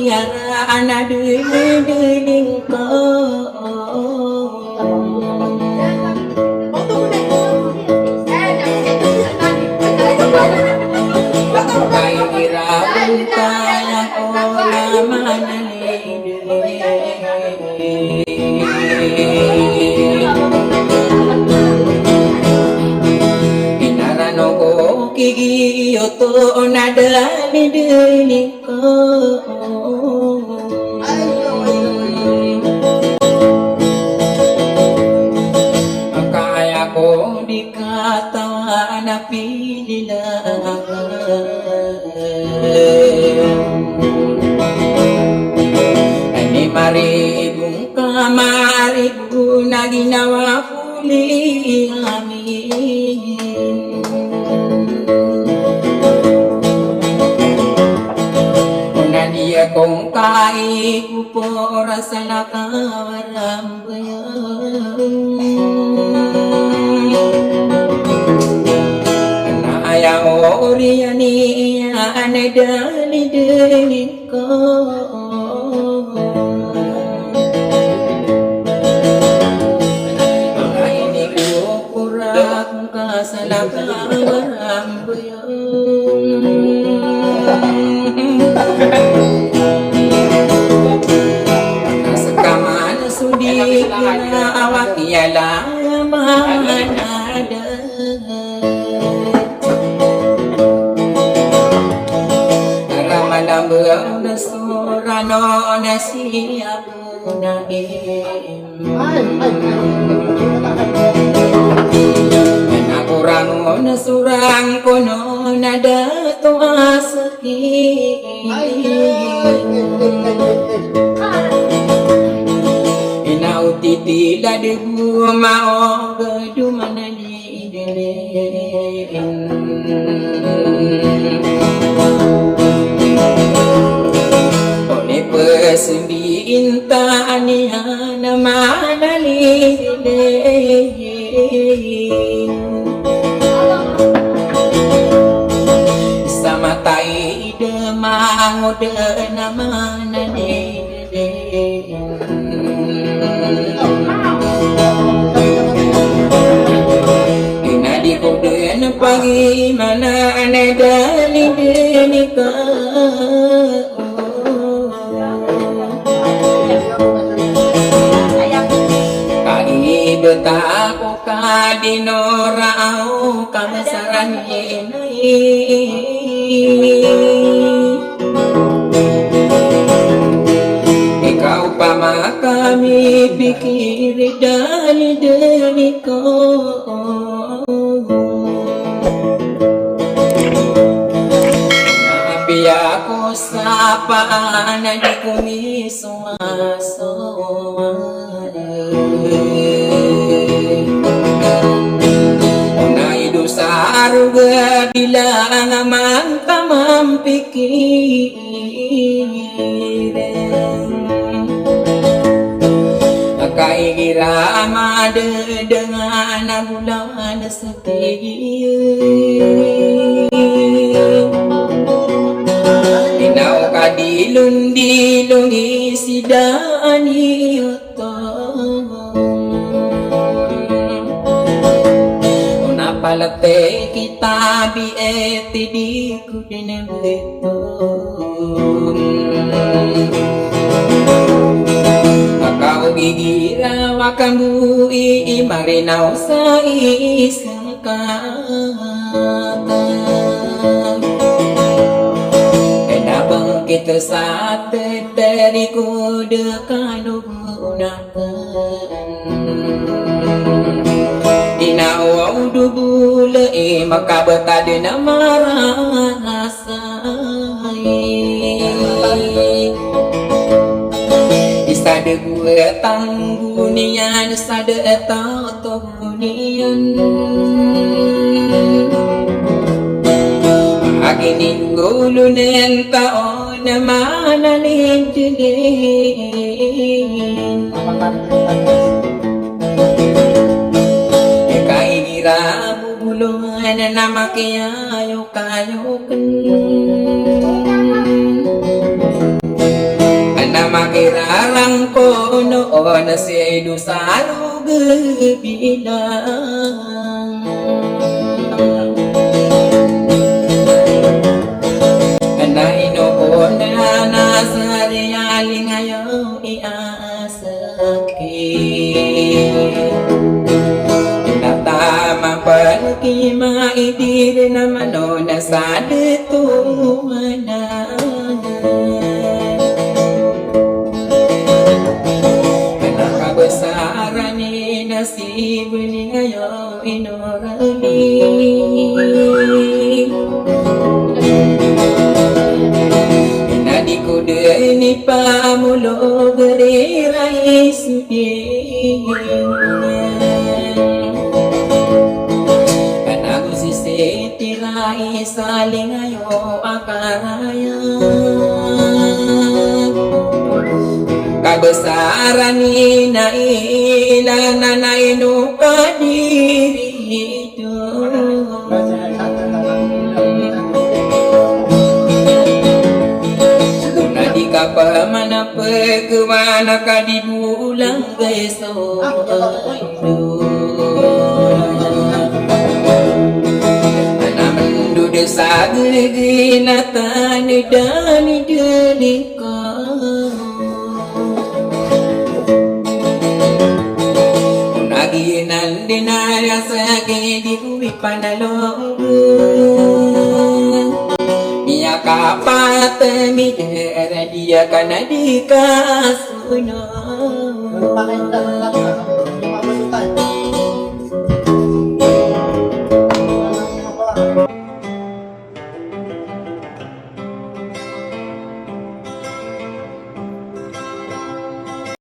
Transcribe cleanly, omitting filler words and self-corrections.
piaraan deling ko kay hirapin kaya ko naman inarano ko kigiyoto na dali ko kaya ko di katawa na pililang ani maribong kamaribo na ginawa puli amin una dia kong kaikupora sa nakawaram ya oriani ane dali ko ini ko kurang kasalakaran nasakaman sudi kana awak yala manada Malambang na surano na siya punaim Nakurang na surang kono na dato asaki Inautitila de bumao gadumanali Pesundi intaniya na manalile sa matay demangod na manalile inadi ko din pagi mana anadali denika beta ko ka dinorao kamasaran yenay ikaw pa makami pikir dali ko nabi ako sa paan na di kumisumaso Aruga bilang amang tamam pikiran Kaingira amade dengan abulan setia Inau kadilun isidani palate kita bieti di kudin beto kau gigira wakan bui marinau sa isang kata enabang kita saat dari kuda kanu Inawaw dubula makabata din na marasay Isa de gue tanggunian Isa de etato gunian Aginin gulunen taon na manalin jilin Bubulungan na makiyayo kayo sedu salu gebilang na inukuna na sa realing ayaw iasakit natama palagi maidir naman o nasa detumanan kanakabasaran ni nasib ni ayaw inorali ni pamulo berirai sudin kanagu sisetirai saling ayo akaraya kabesaran ina ilana na inu kadiri itu mana pegwana kadibulang geso anamandu desa geginatan dan delika unaginan dinaya sage dibuwi panalong dia kapat midera dia kana dikasuno